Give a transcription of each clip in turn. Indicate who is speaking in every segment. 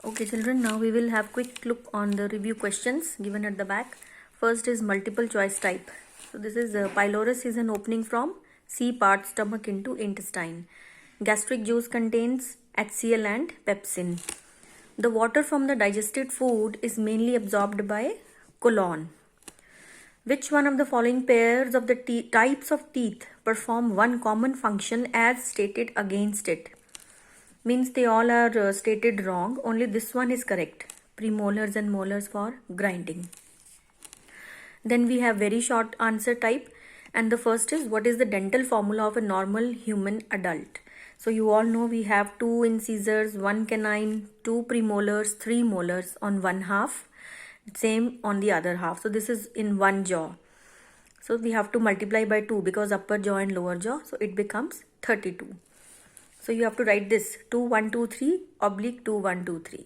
Speaker 1: Okay children, now we will have quick look on the review questions given at the back. First is multiple choice type. So this is pylorus is an opening from C part stomach into intestine. Gastric juice contains HCl and pepsin. The water from the digested food is mainly absorbed by colon. Which one of the following pairs of the types of teeth perform one common function as stated against it? Means they all are stated wrong. Only this one is correct. Premolars and molars for grinding. Then we have very short answer type. And the first is, what is the dental formula of a normal human adult? So you all know we have 2 incisors, 1 canine, 2 premolars, 3 molars on one half. Same on the other half. So this is in one jaw. So we have to multiply by 2 because upper jaw and lower jaw. So it becomes 32. So you have to write this 2, 1, 2, 3 oblique 2, 1, 2, 3.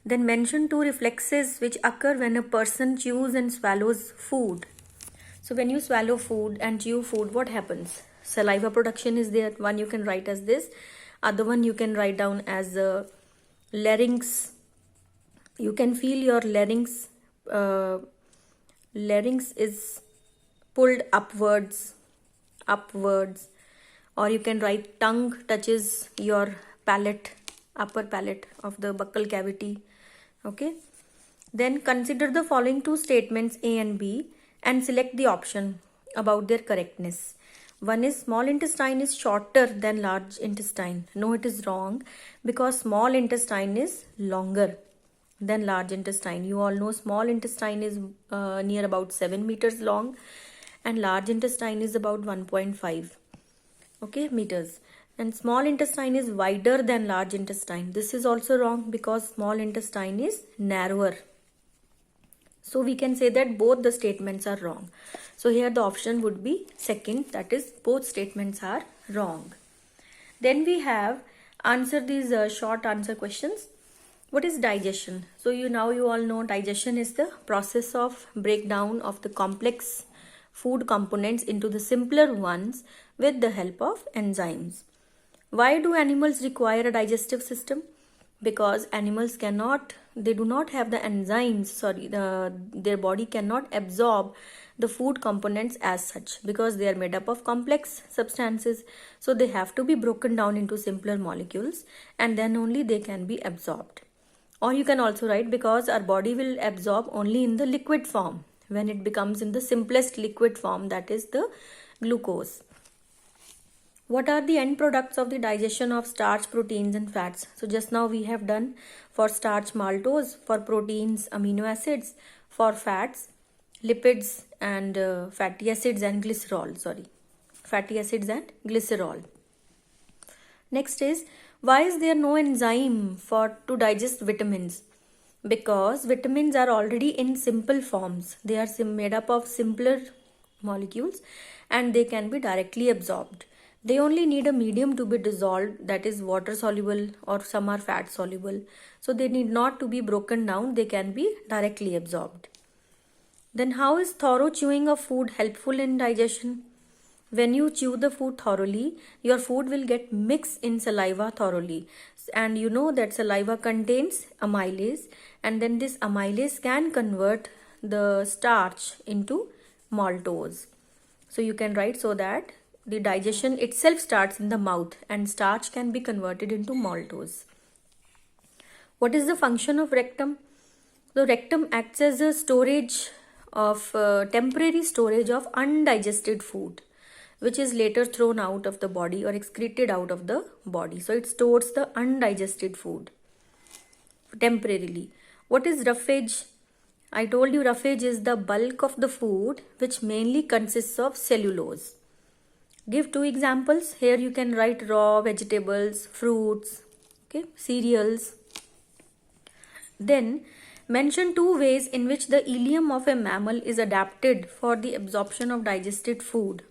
Speaker 1: Then mention 2 reflexes which occur when a person chews and swallows food. So when you swallow food and chew food, what happens? Saliva production is there. One you can write as this. Other one you can write down as larynx. You can feel your larynx. Larynx is pulled upwards. Or you can write tongue touches your palate, upper palate of the buccal cavity. Okay. Then consider the following 2 statements A and B and select the option about their correctness. One is small intestine is shorter than large intestine. No, it is wrong because small intestine is longer than large intestine. You all know small intestine is near about 7 meters long and large intestine is about 1.5 meters. And small intestine is wider than large intestine. This is also wrong because small intestine is narrower. So we can say that both the statements are wrong. So here the option would be second, that is both statements are wrong. Then we have answer these short answer questions. What is digestion? So you all know digestion is the process of breakdown of the complex food components into the simpler ones with the help of enzymes. Why do animals require a digestive system? Because animals they do not have the enzymes, their body cannot absorb the food components as such because they are made up of complex substances. So they have to be broken down into simpler molecules and then only they can be absorbed. Or you can also write because our body will absorb only in the liquid form when it becomes in the simplest liquid form, that is the glucose. What are the end products of the digestion of starch, proteins and fats? So just now we have done for starch maltose, for proteins amino acids, for fats lipids and fatty acids and glycerol. Next is, why is there no enzyme to digest vitamins? Because vitamins are already in simple forms. They are made up of simpler molecules and they can be directly absorbed. They only need a medium to be dissolved, that is water soluble, or some are fat soluble. So they need not to be broken down, they can be directly absorbed. Then how is thorough chewing of food helpful in digestion? When you chew the food thoroughly, your food will get mixed in saliva thoroughly. And you know that saliva contains amylase, and then this amylase can convert the starch into maltose. So you can write so that the digestion itself starts in the mouth and starch can be converted into maltose. What is the function of rectum? The rectum acts as a temporary storage of undigested food, which is later thrown out of the body or excreted out of the body. So it stores the undigested food temporarily. What is roughage? I told you roughage is the bulk of the food which mainly consists of cellulose. Give 2 examples. Here you can write raw vegetables, fruits, cereals. Then mention 2 ways in which the ileum of a mammal is adapted for the absorption of digested food.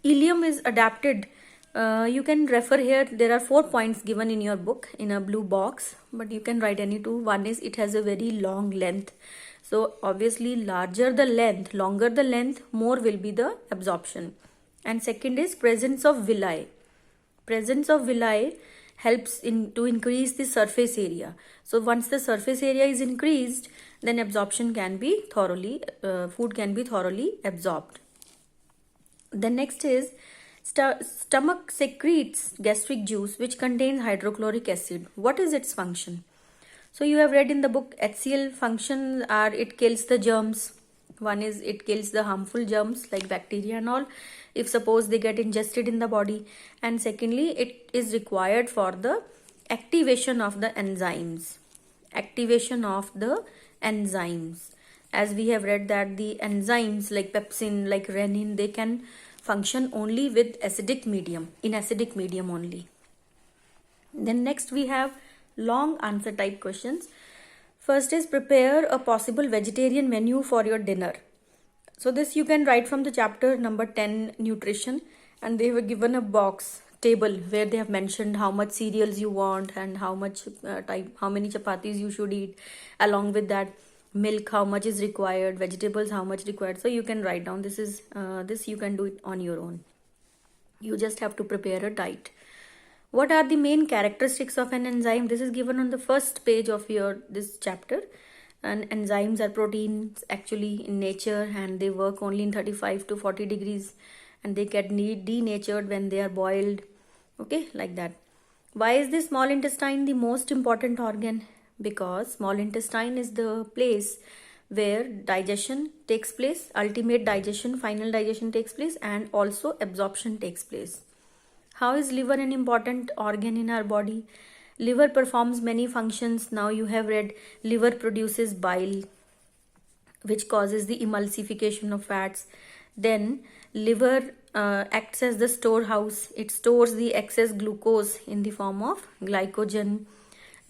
Speaker 1: Ileum is adapted. You can refer here. There are 4 points given in your book in a blue box, but you can write any 2. One is it has a very long length. So obviously longer the length, more will be the absorption. And second is presence of villi. Presence of villi helps in to increase the surface area. So once the surface area is increased, then absorption can be thoroughly, food can be thoroughly absorbed. The next is stomach secretes gastric juice which contains hydrochloric acid. What is its function? So you have read in the book HCl functions are it kills the germs. One is it kills the harmful germs like bacteria and all if suppose they get ingested in the body, and secondly it is required for the activation of the enzymes. Activation of the enzymes. As we have read that the enzymes like pepsin, like renin, they can function only with acidic medium, in acidic medium only. Then next we have long answer type questions. First is prepare a possible vegetarian menu for your dinner. So this you can write from the chapter number 10 nutrition, and they were given a box table where they have mentioned how much cereals you want and how much how many chapatis you should eat, along with that milk how much is required, vegetables how much required. So you can write down this is this you can do it on your own. You just have to prepare a diet. What are the main characteristics of an enzyme? This is given on the first page of your this chapter. And enzymes are proteins actually in nature, and they work only in 35 to 40 degrees, and they get denatured when they are boiled. Okay, like that. Why is the small intestine the most important organ? Because small intestine is the place where digestion takes place, ultimate digestion, final digestion takes place, and also absorption takes place. How is liver an important organ in our body? Liver performs many functions. Now you have read liver produces bile, which causes the emulsification of fats. Then liver acts as the storehouse. It stores the excess glucose in the form of glycogen.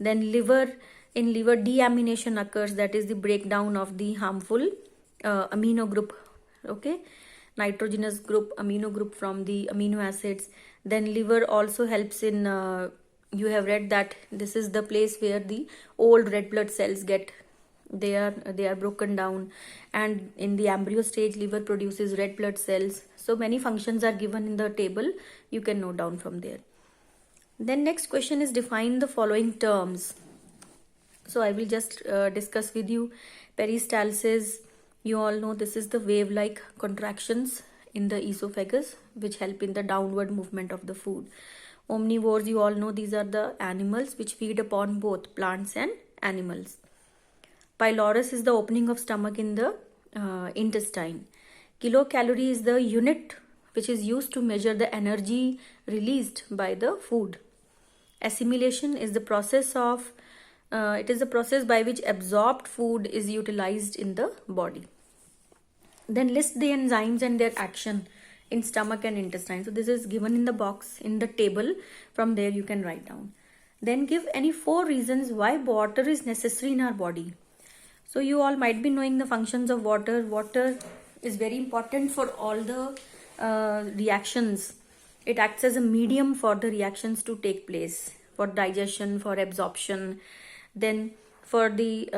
Speaker 1: Then in liver deamination occurs, that is the breakdown of the harmful amino group. Okay, nitrogenous group, amino group from the amino acids. Then liver also helps in you have read that this is the place where the old red blood cells get they are broken down, and in the embryo stage liver produces red blood cells. So many functions are given in the table, you can note down from there. Then next question is define the following terms. So I will just discuss with you. Peristalsis, you all know this is the wave like contractions in the esophagus which help in the downward movement of the food. Omnivores, you all know these are the animals which feed upon both plants and animals. Pylorus is the opening of stomach in the intestine. Kilocalorie is the unit which is used to measure the energy released by the food. Assimilation is the process of it is the process by which absorbed food is utilized in the body. Then list the enzymes and their action in stomach and intestine. So this is given in the box in the table. From there you can write down. Then give any 4 reasons why water is necessary in our body. So you all might be knowing the functions of water. Water is very important for all the reactions. It acts as a medium for the reactions to take place, for digestion, for absorption. Then for the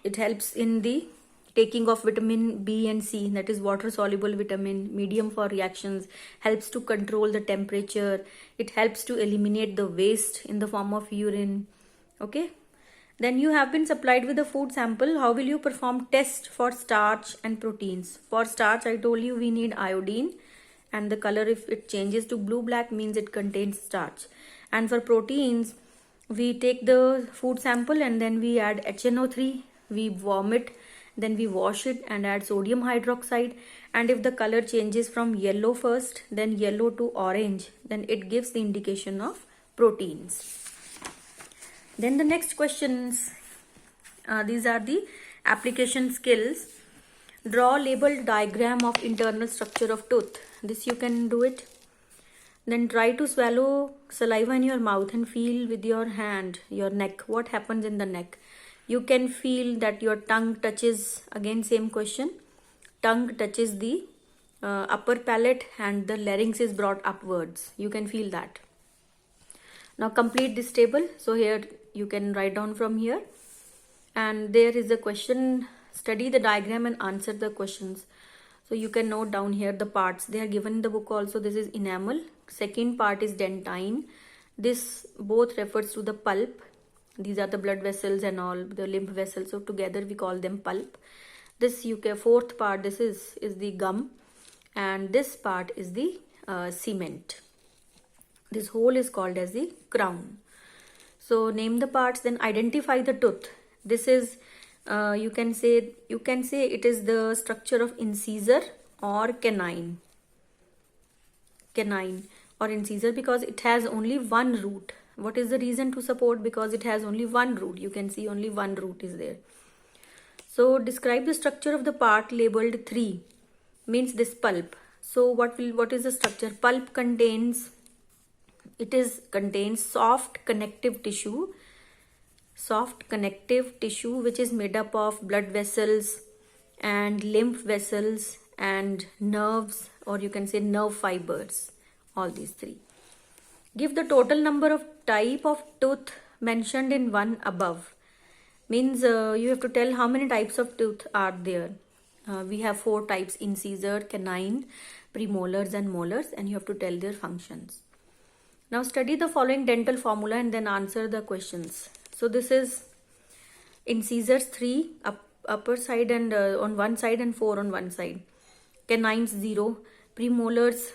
Speaker 1: it helps in the taking of vitamin B and C, that is water soluble vitamin, medium for reactions, helps to control the temperature. It helps to eliminate the waste in the form of urine. Okay. Then you have been supplied with a food sample. How will you perform test for starch and proteins? For starch, I told you we need iodine, and the color, if it changes to blue black, means it contains starch. And for proteins, we take the food sample and then we add HNO3, we vomit, then we wash it and add sodium hydroxide. And if the color changes from yellow first, then yellow to orange, then it gives the indication of proteins. Then the next questions, these are the application skills. Draw labeled diagram of internal structure of tooth. This you can do it. Then try to swallow saliva in your mouth and feel with your hand, your neck. What happens in the neck? You can feel that your tongue touches, again same question. Tongue touches the upper palate and the larynx is brought upwards. You can feel that. Now complete this table. So here you can write down from here. And there is a question. Study the diagram and answer the questions. So you can note down here the parts. They are given in the book also. This is enamel. Second part is dentine. This both refers to the pulp. These are the blood vessels and all the lymph vessels, so together we call them pulp. This fourth part, this is the gum, and this part is the cement. This whole is called as the crown. So name the parts, then identify the tooth. This is you can say it is the structure of incisor or canine or incisor, because it has only one root. What is the reason to support? Because it has only one root. You can see only one root is there. So describe the structure of the part labeled 3, means this pulp. So what is the structure? Pulp contains soft connective tissue which is made up of blood vessels and lymph vessels and nerves, or you can say nerve fibers, all these 3. Give the total number of type of tooth mentioned in one above. Means you have to tell how many types of tooth are there. We have 4 types: incisor, canine, premolars and molars, and you have to tell their functions. Now study the following dental formula and then answer the questions. So this is incisors 3 upper side and on one side and 4 on one side. Canines 0, premolars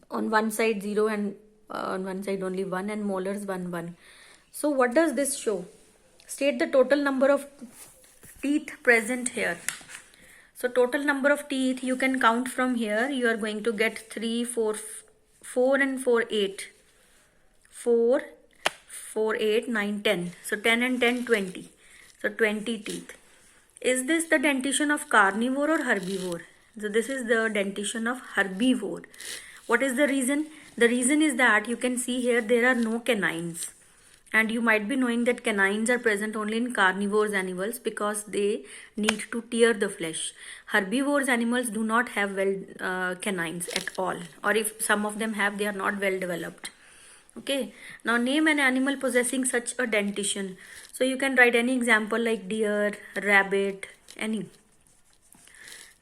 Speaker 1: on one side 0 and on one side only 1, and molars 1 1. So what does this show? State the total number of teeth present here. So total number of teeth you can count from here. You are going to get 3, 4 and 4, 8. 4, 8, 9, 10. So 10 and 10, 20. So 20 teeth. Is this the dentition of carnivore or herbivore? So this is the dentition of herbivore. What is the reason? The reason is that you can see here there are no canines. And you might be knowing that canines are present only in carnivores animals because they need to tear the flesh. Herbivores animals do not have canines at all, or if some of them have, they are not well developed. Okay, now name an animal possessing such a dentition. So you can write any example like deer, rabbit, any.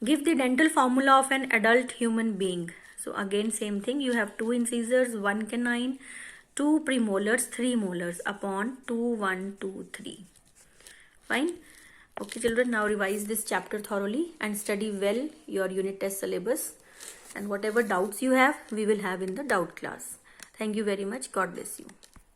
Speaker 1: Give the dental formula of an adult human being. So again same thing, you have 2 incisors, 1 canine, 2 premolars, 3 molars upon 2, 1, 2, 3. Fine. Okay children, now revise this chapter thoroughly and study well your unit test syllabus, and whatever doubts you have, we will have in the doubt class. Thank you very much. God bless you.